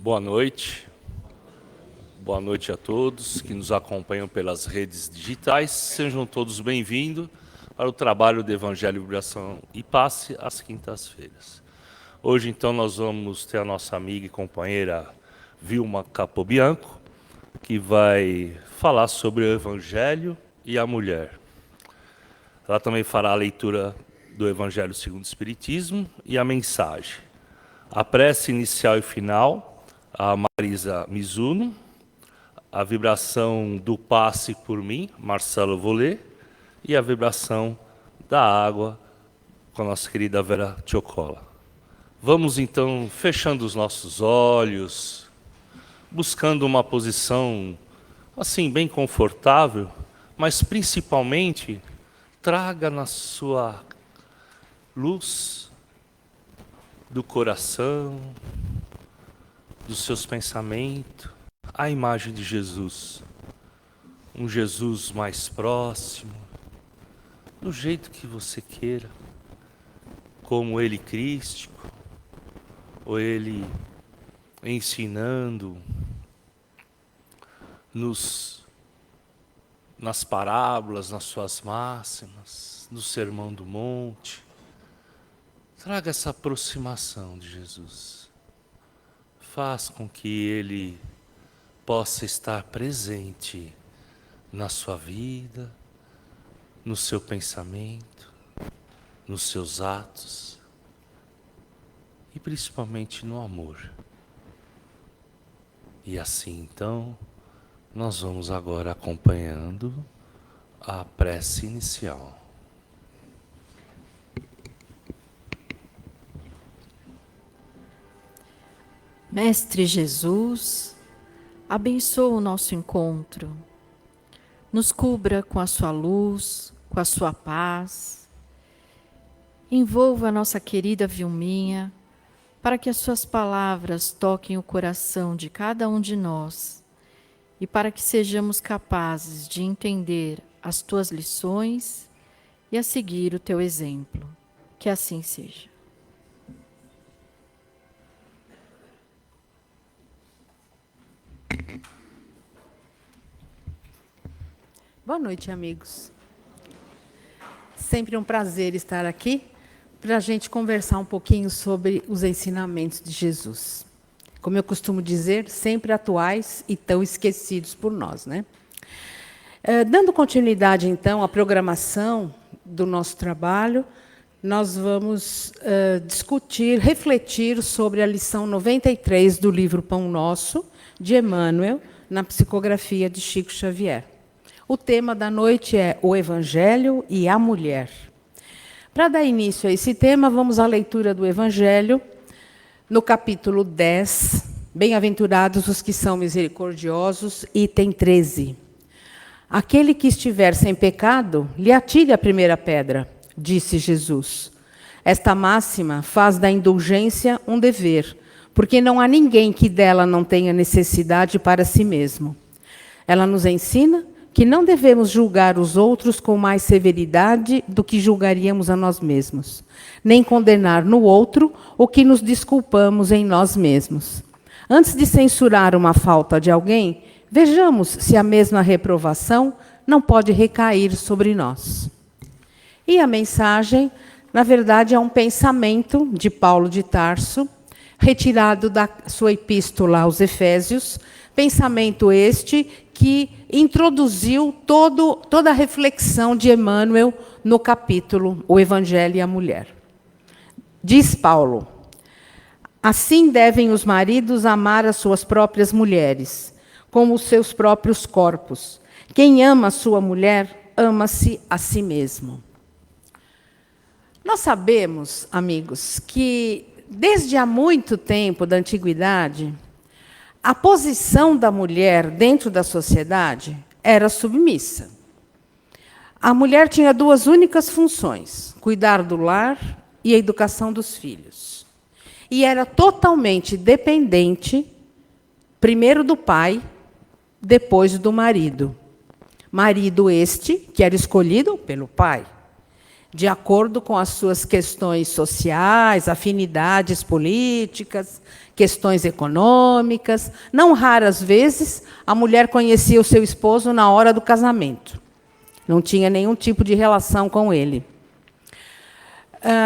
Boa noite. Boa noite a todos que nos acompanham pelas redes digitais. Sejam todos bem-vindos para o trabalho do Evangelho, Vibração e Passe às quintas-feiras. Hoje, então, nós vamos ter a nossa amiga e companheira Vilma Capobianco, que vai falar sobre o Evangelho e a mulher. Ela também fará a leitura do Evangelho segundo o Espiritismo e a mensagem. A prece inicial e final, a Marisa Mizuno. A vibração do passe por mim, Marcelo Volê. E a vibração da água, com a nossa querida Vera Tchocola. Vamos, então, fechando os nossos olhos, buscando uma posição, assim, bem confortável, mas, principalmente, traga na sua luz do coração, dos seus pensamentos, a imagem de Jesus. Um Jesus mais próximo, do jeito que você queira, como ele crístico, ou ele ensinando nas parábolas, nas suas máximas, no Sermão do Monte. Traga essa aproximação de Jesus. Faz com que ele possa estar presente na sua vida, no seu pensamento, nos seus atos e principalmente no amor. E assim, então, nós vamos agora acompanhando a prece inicial. Mestre Jesus, abençoa o nosso encontro, nos cubra com a sua luz, com a sua paz, envolva a nossa querida Vilminha, para que as suas palavras toquem o coração de cada um de nós e para que sejamos capazes de entender as tuas lições e a seguir o teu exemplo. Que assim seja. Boa noite, amigos. Sempre um prazer estar aqui para a gente conversar um pouquinho sobre os ensinamentos de Jesus. Como eu costumo dizer, sempre atuais e tão esquecidos por nós, né? Dando continuidade, então, à programação do nosso trabalho, nós vamos discutir, refletir sobre a lição 93 do livro Pão Nosso, de Emmanuel, na psicografia de Chico Xavier. O tema da noite é o Evangelho e a mulher. Para dar início a esse tema, vamos à leitura do Evangelho, no capítulo 10, Bem-aventurados os que são misericordiosos, item 13. Aquele que estiver sem pecado, lhe atire a primeira pedra, disse Jesus. Esta máxima faz da indulgência um dever, porque não há ninguém que dela não tenha necessidade para si mesmo. Ela nos ensina que não devemos julgar os outros com mais severidade do que julgaríamos a nós mesmos, nem condenar no outro o que nos desculpamos em nós mesmos. Antes de censurar uma falta de alguém, vejamos se a mesma reprovação não pode recair sobre nós. E a mensagem, na verdade, é um pensamento de Paulo de Tarso, retirado da sua epístola aos Efésios, pensamento este que introduziu toda a reflexão de Emmanuel no capítulo O Evangelho e a Mulher. Diz Paulo: assim devem os maridos amar as suas próprias mulheres, como os seus próprios corpos. Quem ama a sua mulher, ama-se a si mesmo. Nós sabemos, amigos, que desde há muito tempo da antiguidade, a posição da mulher dentro da sociedade era submissa. A mulher tinha duas únicas funções: cuidar do lar e a educação dos filhos. E era totalmente dependente, primeiro do pai, depois do marido. Marido este, que era escolhido pelo pai. de acordo com as suas questões sociais, afinidades políticas, questões econômicas. Não raras vezes, a mulher conhecia o seu esposo na hora do casamento. Não tinha nenhum tipo de relação com ele.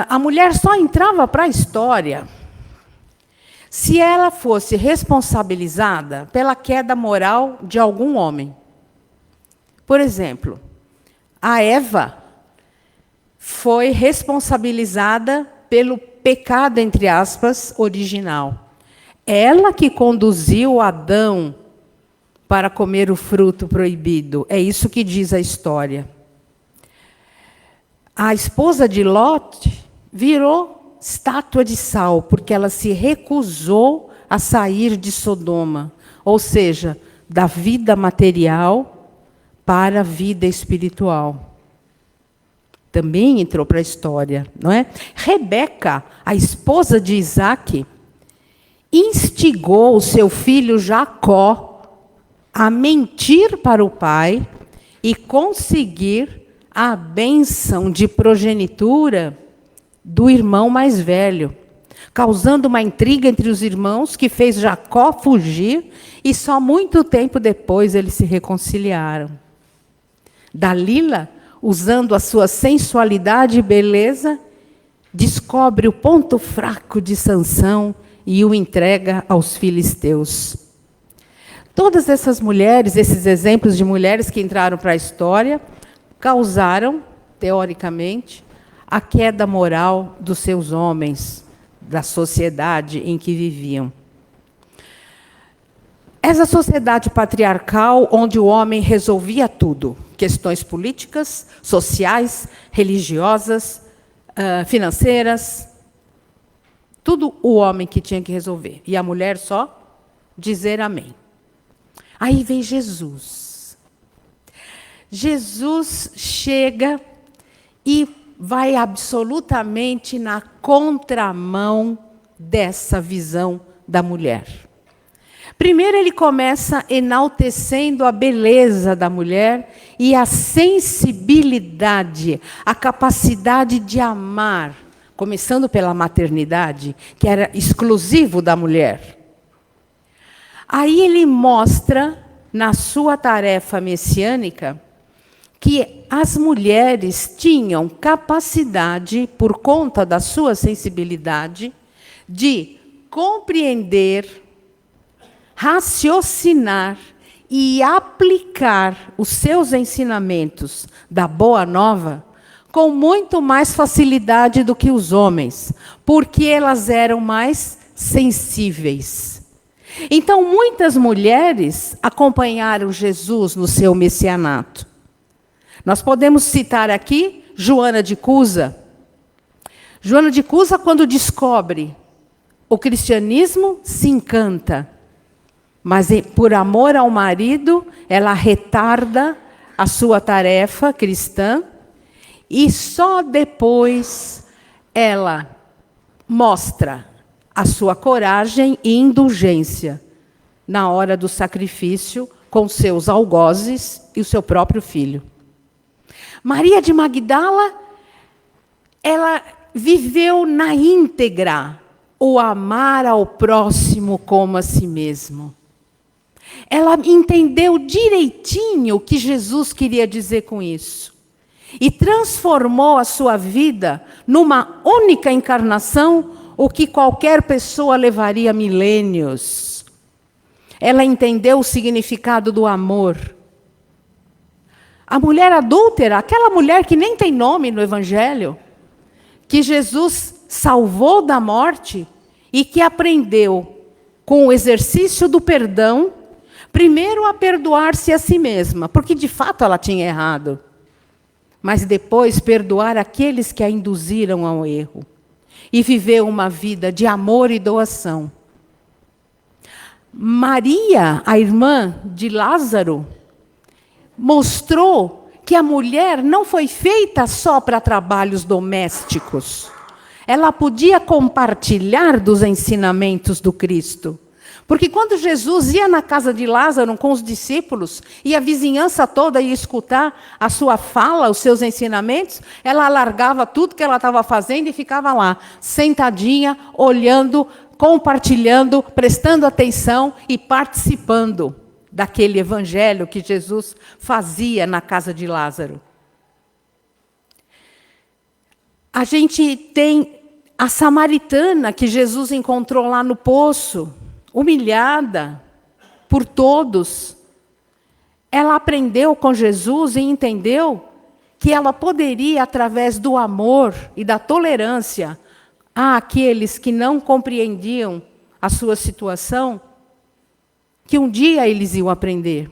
A mulher só entrava para a história se ela fosse responsabilizada pela queda moral de algum homem. Por exemplo, a Eva foi responsabilizada pelo pecado, entre aspas, original. Ela que conduziu Adão para comer o fruto proibido. É isso que diz a história. A esposa de Lot virou estátua de sal, porque ela se recusou a sair de Sodoma, ou seja, da vida material para a vida espiritual. Também entrou para a história, não é? Rebeca, a esposa de Isaque, instigou o seu filho Jacó a mentir para o pai e conseguir a bênção de progenitura do irmão mais velho, causando uma intriga entre os irmãos que fez Jacó fugir, e só muito tempo depois eles se reconciliaram. Dalila, usando a sua sensualidade e beleza, descobre o ponto fraco de Sansão e o entrega aos filisteus. Todas essas mulheres, esses exemplos de mulheres que entraram para a história, causaram, teoricamente, a queda moral dos seus homens, da sociedade em que viviam. Essa sociedade patriarcal, onde o homem resolvia tudo, questões políticas, sociais, religiosas, financeiras, tudo o homem que tinha que resolver. E a mulher só dizer amém. Aí vem Jesus. Jesus chega e vai absolutamente na contramão dessa visão da mulher. Primeiro, ele começa enaltecendo a beleza da mulher e a sensibilidade, a capacidade de amar, começando pela maternidade, que era exclusivo da mulher. Aí ele mostra, na sua tarefa messiânica, que as mulheres tinham capacidade, por conta da sua sensibilidade, de compreender, raciocinar e aplicar os seus ensinamentos da Boa Nova com muito mais facilidade do que os homens, porque elas eram mais sensíveis. Então, muitas mulheres acompanharam Jesus no seu messianato. Nós podemos citar aqui Joana de Cusa. Joana de Cusa, quando descobre o cristianismo, se encanta. Mas, por amor ao marido, ela retarda a sua tarefa cristã e só depois ela mostra a sua coragem e indulgência na hora do sacrifício com seus algozes e o seu próprio filho. Maria de Magdala, ela viveu na íntegra o amar ao próximo como a si mesmo. Ela entendeu direitinho o que Jesus queria dizer com isso. E transformou a sua vida numa única encarnação, o que qualquer pessoa levaria milênios. Ela entendeu o significado do amor. A mulher adúltera, aquela mulher que nem tem nome no Evangelho, que Jesus salvou da morte e que aprendeu, com o exercício do perdão, primeiro a perdoar-se a si mesma, porque de fato ela tinha errado, mas depois perdoar aqueles que a induziram ao erro e viver uma vida de amor e doação. Maria, a irmã de Lázaro, mostrou que a mulher não foi feita só para trabalhos domésticos. Ela podia compartilhar dos ensinamentos do Cristo, Porque quando Jesus ia na casa de Lázaro com os discípulos, e a vizinhança toda ia escutar a sua fala, os seus ensinamentos, ela largava tudo que ela estava fazendo e ficava lá, sentadinha, olhando, compartilhando, prestando atenção e participando daquele evangelho que Jesus fazia na casa de Lázaro. A gente tem a samaritana que Jesus encontrou lá no poço, humilhada por todos. Ela aprendeu com Jesus e entendeu que ela poderia, através do amor e da tolerância àqueles que não compreendiam a sua situação, que um dia eles iam aprender.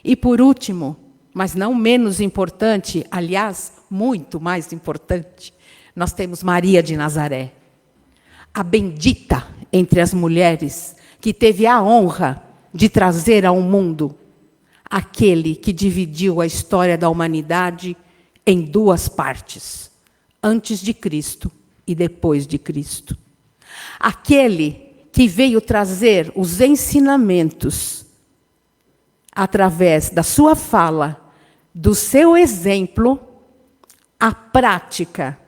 E por último, mas não menos importante, aliás, muito mais importante, nós temos Maria de Nazaré, a bendita entre as mulheres, que teve a honra de trazer ao mundo aquele que dividiu a história da humanidade em duas partes, antes de Cristo e depois de Cristo. Aquele que veio trazer os ensinamentos através da sua fala, do seu exemplo, a prática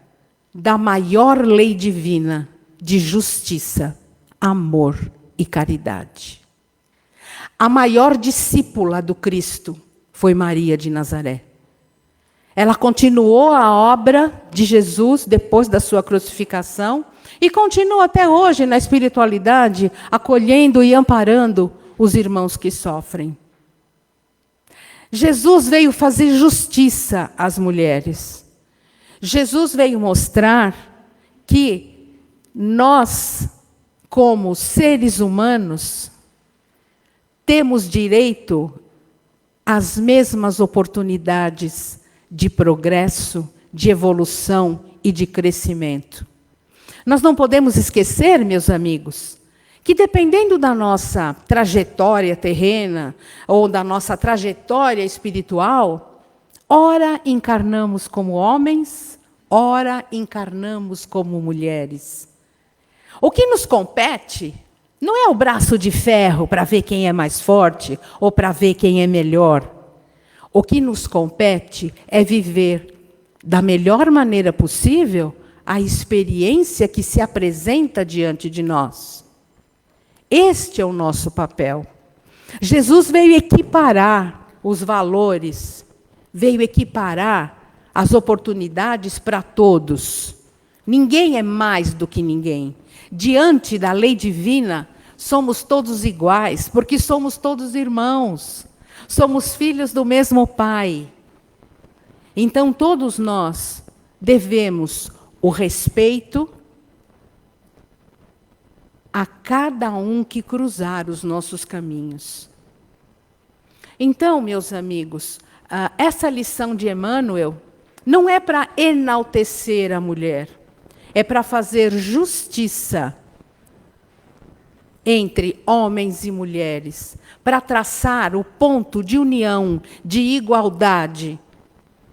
da maior lei divina de justiça, amor e caridade. A maior discípula do Cristo foi Maria de Nazaré. Ela continuou a obra de Jesus depois da sua crucificação e continua até hoje na espiritualidade, acolhendo e amparando os irmãos que sofrem. Jesus veio fazer justiça às mulheres. Jesus veio mostrar que nós, como seres humanos, temos direito às mesmas oportunidades de progresso, de evolução e de crescimento. Nós não podemos esquecer, meus amigos, que dependendo da nossa trajetória terrena ou da nossa trajetória espiritual, ora encarnamos como homens, ora encarnamos como mulheres. O que nos compete não é o braço de ferro para ver quem é mais forte ou para ver quem é melhor. O que nos compete é viver da melhor maneira possível a experiência que se apresenta diante de nós. Este é o nosso papel. Jesus veio equiparar os valores, veio equiparar as oportunidades para todos. Ninguém é mais do que ninguém. Diante da lei divina, somos todos iguais, porque somos todos irmãos. Somos filhos do mesmo Pai. Então, todos nós devemos o respeito a cada um que cruzar os nossos caminhos. Então, meus amigos, essa lição de Emmanuel não é para enaltecer a mulher, é para fazer justiça entre homens e mulheres, para traçar o ponto de união, de igualdade,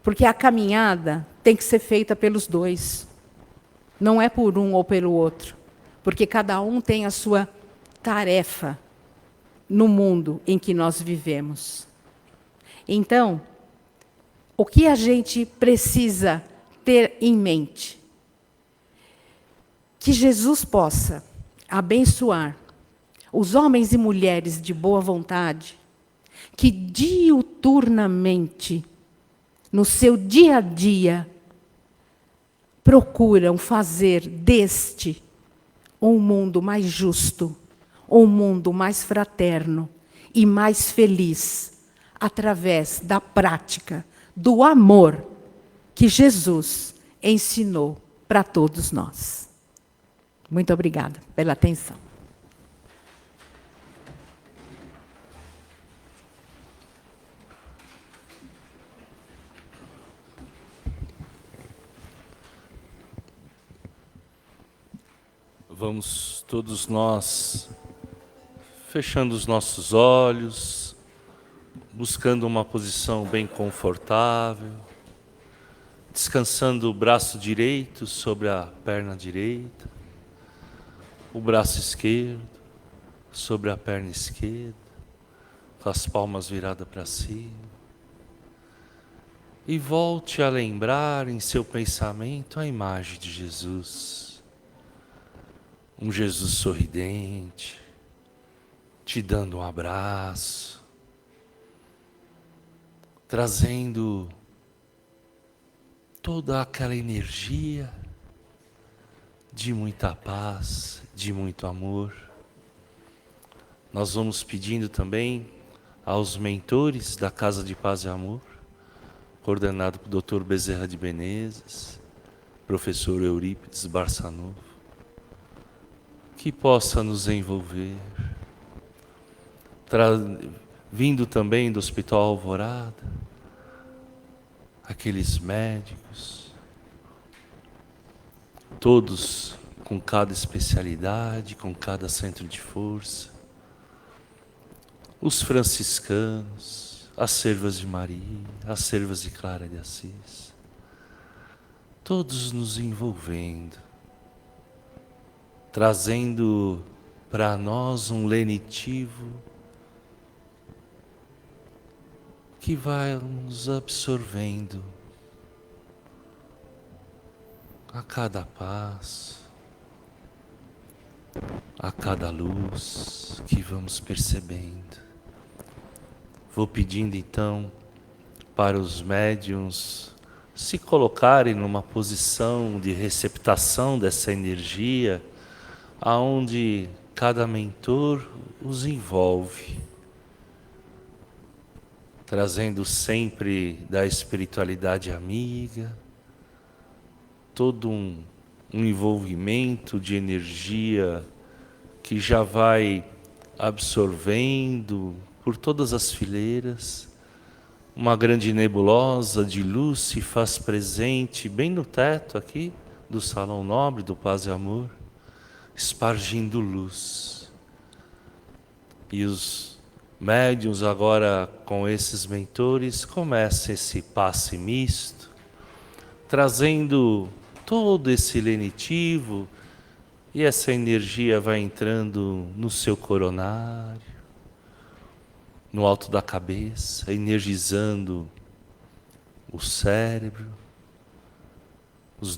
porque a caminhada tem que ser feita pelos dois, não é por um ou pelo outro, porque cada um tem a sua tarefa no mundo em que nós vivemos. Então, o que a gente precisa ter em mente? Que Jesus possa abençoar os homens e mulheres de boa vontade, que diuturnamente, no seu dia a dia, procuram fazer deste um mundo mais justo, um mundo mais fraterno e mais feliz, através da prática do amor que Jesus ensinou para todos nós. Muito obrigada pela atenção. Vamos todos nós fechando os nossos olhos, buscando uma posição bem confortável, descansando o braço direito sobre a perna direita, o braço esquerdo, sobre a perna esquerda, com as palmas viradas para cima. E volte a lembrar em seu pensamento a imagem de Jesus. Um Jesus sorridente, te dando um abraço, trazendo toda aquela energia de muita paz, de muito amor. Nós vamos pedindo também aos mentores da Casa de Paz e Amor, coordenado pelo Dr. Bezerra de Menezes, professor Eurípides Barçanufo, que possa nos envolver. Vindo também do Hospital Alvorada, aqueles médicos, todos com cada especialidade, com cada centro de força, os franciscanos, as servas de Maria, as servas de Clara de Assis, todos nos envolvendo, trazendo para nós um lenitivo que vai nos absorvendo a cada passo, a cada luz que vamos percebendo. Vou pedindo então para os médiuns se colocarem numa posição de receptação dessa energia, aonde cada mentor os envolve, trazendo sempre da espiritualidade amiga, todo um envolvimento de energia que já vai absorvendo por todas as fileiras. Uma grande nebulosa de luz se faz presente bem no teto aqui do Salão Nobre do Paz e Amor, espargindo luz. E os médiuns agora com esses mentores começam esse passe misto, trazendo todo esse lenitivo, e essa energia vai entrando no seu coronário, no alto da cabeça, energizando o cérebro, os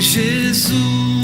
Jesus.